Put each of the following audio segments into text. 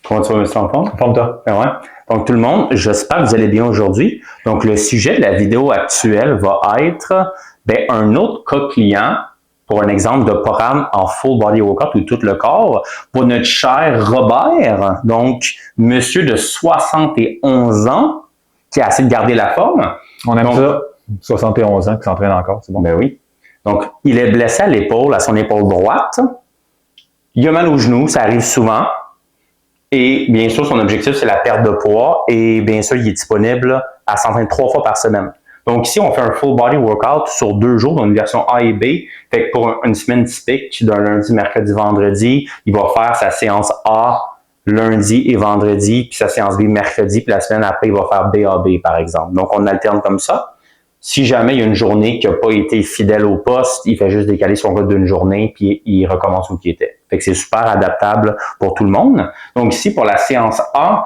Comment tu vas, M. Enfant? Forme-toi. Ben ouais. Donc, tout le monde, j'espère que vous allez bien aujourd'hui. Donc, le sujet de la vidéo actuelle va être un autre cas client pour un exemple de programme en full body workout ou tout le corps pour notre cher Robert, donc monsieur de 71 ans qui a essayé de garder la forme. On aime ça. 71 ans qui s'entraîne encore, c'est bon. Ben oui. Donc, il est blessé à l'épaule, à son épaule droite. Il a mal au genou, ça arrive souvent. Et bien sûr, son objectif, c'est la perte de poids. Et bien sûr, il est disponible à s'entraîner 3 fois par semaine. Donc ici, on fait un full body workout sur 2 jours, dans une version A et B. Fait que pour une semaine typique, d'un lundi, mercredi, vendredi, il va faire sa séance A lundi et vendredi, puis sa séance B mercredi, puis la semaine après, il va faire BAB, par exemple. Donc, on alterne comme ça. Si jamais il y a une journée qui n'a pas été fidèle au poste, il fait juste décaler son rythme d'une journée, puis il recommence où il était. Fait que c'est super adaptable pour tout le monde. Donc ici, pour la séance A,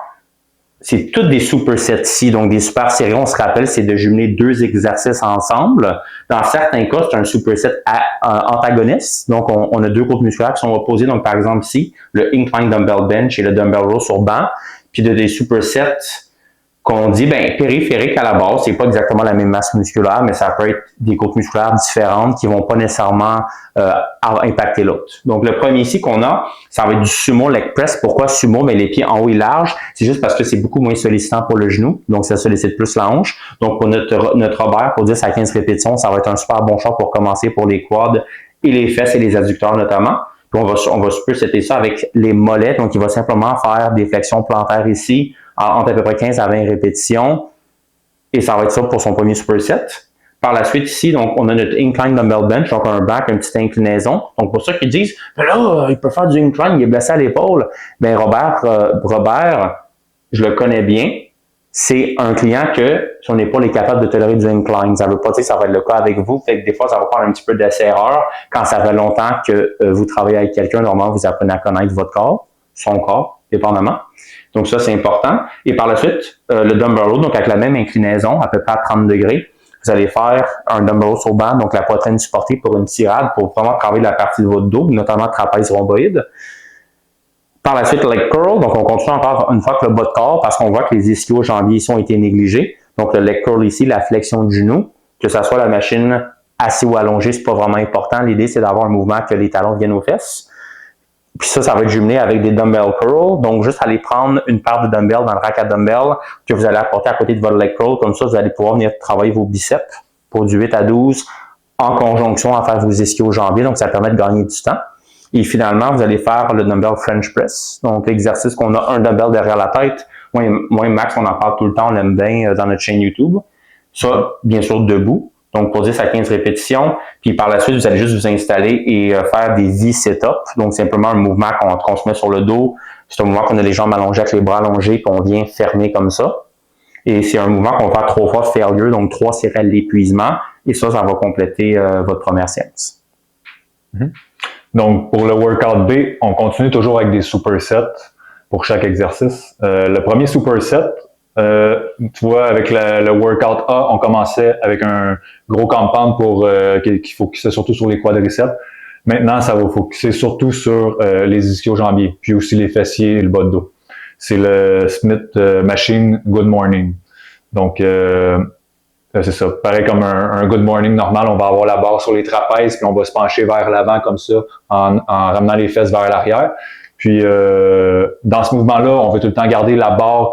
c'est toutes des supersets ici, donc des super séries. On se rappelle, c'est de jumeler 2 exercices ensemble. Dans certains cas, c'est un superset antagoniste. Donc, on a 2 groupes musculaires qui sont opposés. Donc, par exemple ici, le incline dumbbell bench et le dumbbell row sur banc. Puis de des supersets qu'on dit, périphérique à la base, c'est pas exactement la même masse musculaire, mais ça peut être des groupes musculaires différentes qui vont pas nécessairement impacter l'autre. Donc, le premier ici qu'on a, ça va être du sumo leg press. Pourquoi sumo? Mais les pieds en haut et larges, c'est juste parce que c'est beaucoup moins sollicitant pour le genou, donc ça sollicite plus la hanche. Donc, pour notre Robert, pour 10 à 15 répétitions, ça va être un super bon choix pour commencer pour les quads et les fesses et les adducteurs notamment. Puis on va supersetter ça avec les mollets, donc il va simplement faire des flexions plantaires ici, entre à peu près 15 à 20 répétitions, et ça va être ça pour son premier superset. Par la suite, ici, donc, on a notre incline dumbbell bench, donc un back, une petite inclinaison. Donc, pour ceux qui disent, mais là, il peut faire du incline, il est blessé à l'épaule. Robert, je le connais bien. C'est un client que son épaule est capable de tolérer du incline. Ça ne veut pas dire que ça va être le cas avec vous. Fait que des fois, ça va prendre un petit peu d'essai-erreur. Quand ça fait longtemps que vous travaillez avec quelqu'un, normalement, vous apprenez à connaître votre corps, son corps, dépendamment. Donc ça, c'est important. Et par la suite, le dumbbell row, donc avec la même inclinaison, à peu près à 30 degrés, vous allez faire un dumbbell row sur banc, donc la poitrine supportée pour une tirade, pour vraiment travailler la partie de votre dos, notamment trapèze rhomboïde. Par la suite, leg curl, donc on continue encore une fois que le bas de corps, parce qu'on voit que les ischio-jambiers ici ont été négligés. Donc le leg curl ici, la flexion du genou, que ce soit la machine assis ou allongée, c'est pas vraiment important. L'idée, c'est d'avoir un mouvement que les talons viennent aux fesses. Puis ça va être jumelé avec des dumbbell curls. Donc, juste aller prendre une paire de dumbbells dans le rack à dumbbell que vous allez apporter à côté de votre leg curl. Comme ça, vous allez pouvoir venir travailler vos biceps pour du 8 à 12 en conjonction à faire vos ischio-jambiers. Donc, ça permet de gagner du temps. Et finalement, vous allez faire le dumbbell French press. Donc, l'exercice qu'on a un dumbbell derrière la tête. Moi et Max, on en parle tout le temps. On l'aime bien dans notre chaîne YouTube. Ça, bien sûr, debout. Donc, pour 10 à 15 répétitions. Puis par la suite, vous allez juste vous installer et faire des V-sit-ups. Donc, simplement un mouvement qu'on se met sur le dos. C'est un mouvement qu'on a les jambes allongées avec les bras allongés, puis on vient fermer comme ça. Et c'est un mouvement qu'on va faire 3 fois failure, donc 3 séries l'épuisement. Et ça va compléter votre première séance. Donc, pour le workout B, on continue toujours avec des supersets pour chaque exercice. Le premier superset, tu vois, avec le workout A, on commençait avec un gros compound pour qui focusait surtout sur les quadriceps. Maintenant, ça va focuser surtout sur les ischio-jambiers, puis aussi les fessiers et le bas de dos. C'est le Smith Machine Good Morning. Donc, c'est ça. Pareil comme un Good Morning normal, on va avoir la barre sur les trapèzes, puis on va se pencher vers l'avant comme ça, en ramenant les fesses vers l'arrière. Puis, dans ce mouvement-là, on veut tout le temps garder la barre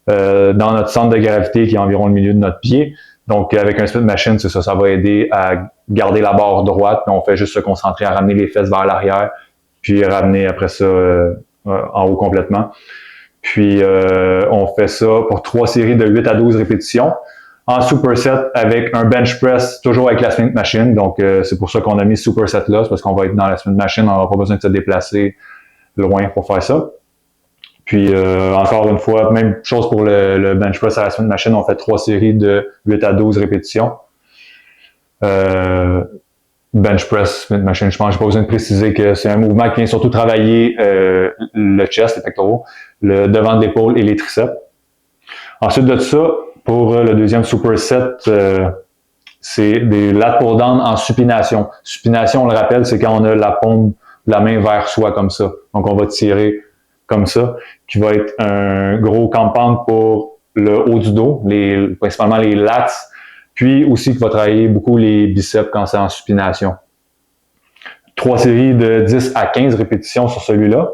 dans notre centre de gravité qui est environ le milieu de notre pied. Donc, avec un Smith Machine, c'est ça, ça va aider à garder la barre droite, puis on fait juste se concentrer à ramener les fesses vers l'arrière, puis ramener après ça en haut complètement. Puis, on fait ça pour 3 séries de 8 à 12 répétitions. En superset avec un bench press, toujours avec la Smith Machine. Donc, c'est pour ça qu'on a mis ce superset là, c'est parce qu'on va être dans la Smith Machine, on n'aura pas besoin de se déplacer loin pour faire ça. Puis, encore une fois, même chose pour le bench press à la Smith Machine, on fait 3 séries de 8 à 12 répétitions. Bench press, Smith Machine, je pense que j'ai pas besoin de préciser que c'est un mouvement qui vient surtout travailler le chest, les pectoraux, le devant de l'épaule et les triceps. Ensuite de ça, pour le deuxième superset, c'est des lat pull down en supination. Supination, on le rappelle, c'est quand on a la paume de la main vers soi comme ça. Donc, on va tirer comme ça, qui va être un gros compound pour le haut du dos, principalement les lats, puis aussi qui va travailler beaucoup les biceps quand c'est en supination. 3 séries de 10 à 15 répétitions sur celui-là,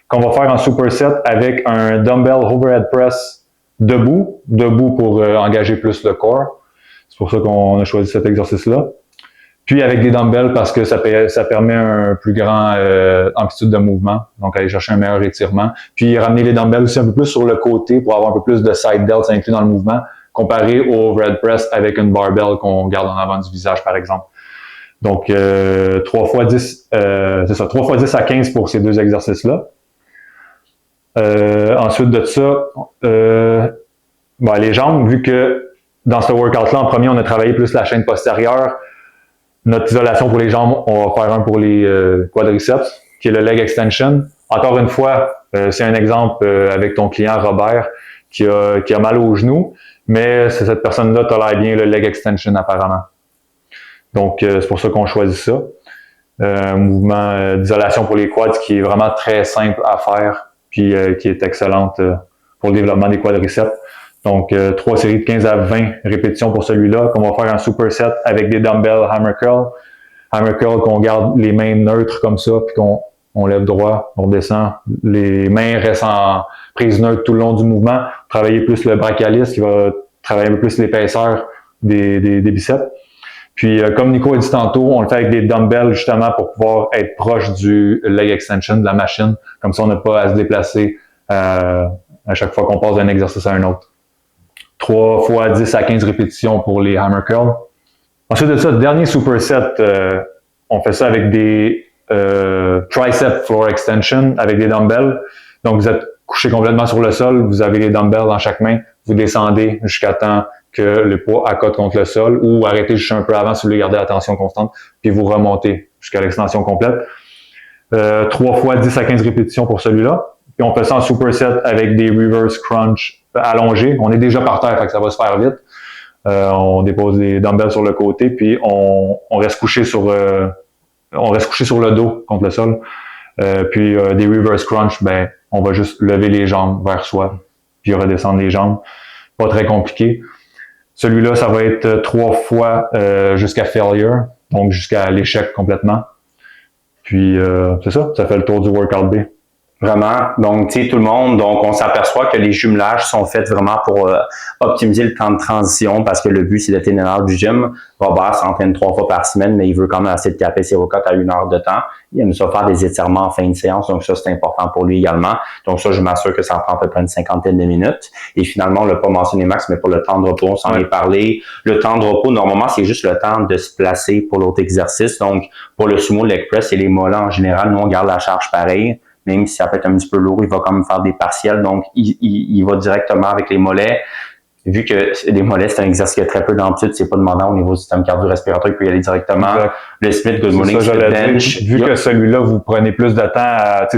qu'on va faire en superset avec un dumbbell overhead press debout pour engager plus le corps. C'est pour ça qu'on a choisi cet exercice-là. Puis avec des dumbbells parce que ça permet un plus grand amplitude de mouvement, donc aller chercher un meilleur étirement. Puis ramener les dumbbells aussi un peu plus sur le côté pour avoir un peu plus de side delts inclus dans le mouvement, comparé au overhead press avec une barbell qu'on garde en avant du visage, par exemple. Donc 3 fois 10 à 15 pour ces 2 exercices-là. Ensuite de ça, les jambes, vu que dans ce workout-là, en premier, on a travaillé plus la chaîne postérieure, notre isolation pour les jambes, on va faire un pour les quadriceps, qui est le leg extension. Encore une fois, c'est un exemple avec ton client Robert qui a mal au genou, mais cette personne-là tolère bien le leg extension apparemment. Donc, c'est pour ça qu'on choisit ça. Un mouvement d'isolation pour les quads qui est vraiment très simple à faire, puis qui est excellente pour le développement des quadriceps. Donc, 3 séries de 15 à 20 répétitions pour celui-là, qu'on va faire en superset avec des dumbbells hammer curl. Hammer curl qu'on garde les mains neutres comme ça, puis qu'on lève droit, on descend. Les mains restent en prise neutre tout le long du mouvement. Travailler plus le brachialis qui va travailler un peu plus l'épaisseur des biceps. Puis, comme Nico a dit tantôt, on le fait avec des dumbbells justement pour pouvoir être proche du leg extension de la machine. Comme ça, on n'a pas à se déplacer à chaque fois qu'on passe d'un exercice à un autre. 3 fois 10 à 15 répétitions pour les hammer curl. Ensuite de ça, dernier superset, on fait ça avec des tricep floor extension avec des dumbbells. Donc, vous êtes couché complètement sur le sol, vous avez les dumbbells dans chaque main, vous descendez jusqu'à temps que le poids accote contre le sol ou arrêtez juste un peu avant si vous voulez garder la tension constante, puis vous remontez jusqu'à l'extension complète. 3 fois 10 à 15 répétitions pour celui-là. Puis on fait ça en superset avec des reverse crunch allongés. On est déjà par terre, fait que ça va se faire vite. On dépose des dumbbells sur le côté, puis on reste couché sur le dos contre le sol. Puis des reverse crunch, on va juste lever les jambes vers soi, puis redescendre les jambes. Pas très compliqué. Celui-là, ça va être 3 fois jusqu'à failure, donc jusqu'à l'échec complètement. Puis c'est ça fait le tour du workout B. Vraiment. Donc, tu sais, tout le monde, donc on s'aperçoit que les jumelages sont faits vraiment pour optimiser le temps de transition parce que le but, c'est d'être énervé du gym. Robert s'entraîne 3 fois par semaine, mais il veut quand même essayer de taper ses workouts à 1 heure de temps. Il aime ça faire des étirements en fin de séance, donc ça, c'est important pour lui également. Donc ça, je m'assure que ça prend à peu près une 50aine de minutes. Et finalement, on l'a pas mentionné, Max, mais pour le temps de repos, on s'en est parlé. Le temps de repos, normalement, c'est juste le temps de se placer pour l'autre exercice. Donc, pour le sumo leg press et les mollets en général, nous, on garde la charge pareille. Même si ça peut être un petit peu lourd, il va quand même faire des partiels. Donc, il va directement avec les mollets. Vu que les mollets, c'est un exercice qui a très peu d'amplitude, c'est pas demandant au niveau du système cardio-respiratoire, il peut y aller directement. Exact. Le split, good morning, split bench. Vu que celui-là, vous prenez plus de temps à...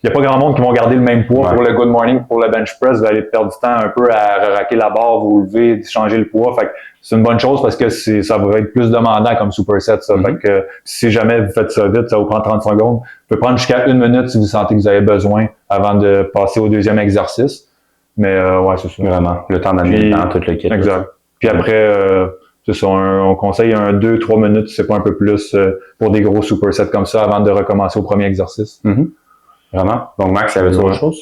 Il n'y a pas grand monde qui vont garder le même poids pour le good morning, pour le bench press. Vous allez perdre du temps un peu à raquer la barre, vous lever, changer le poids. Fait que c'est une bonne chose parce que ça va être plus demandant comme superset, ça. Fait que si jamais vous faites ça vite, ça vous prend 30 secondes. Vous pouvez prendre jusqu'à 1 minute si vous sentez que vous avez besoin avant de passer au deuxième exercice. Mais c'est ça. Vraiment. Le temps d'amener le temps, tout le kit. Exact. Puis après, c'est ça, on conseille 2-3 minutes, c'est pas un peu plus pour des gros supersets comme ça avant de recommencer au premier exercice. Vraiment. Donc, Max, ça veut dire autre chose?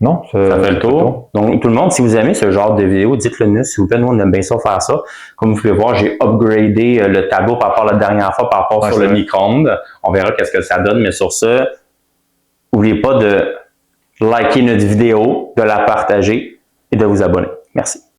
Non, ça fait le tour. Donc, tout le monde, si vous aimez ce genre de vidéo, dites-le nous, s'il vous plaît. Nous, on aime bien ça faire ça. Comme vous pouvez voir, j'ai upgradé le tableau par rapport à la dernière fois, par rapport sur le micro-ondes. On verra qu'est-ce que ça donne. Mais sur ça, n'oubliez pas de liker notre vidéo, de la partager et de vous abonner. Merci.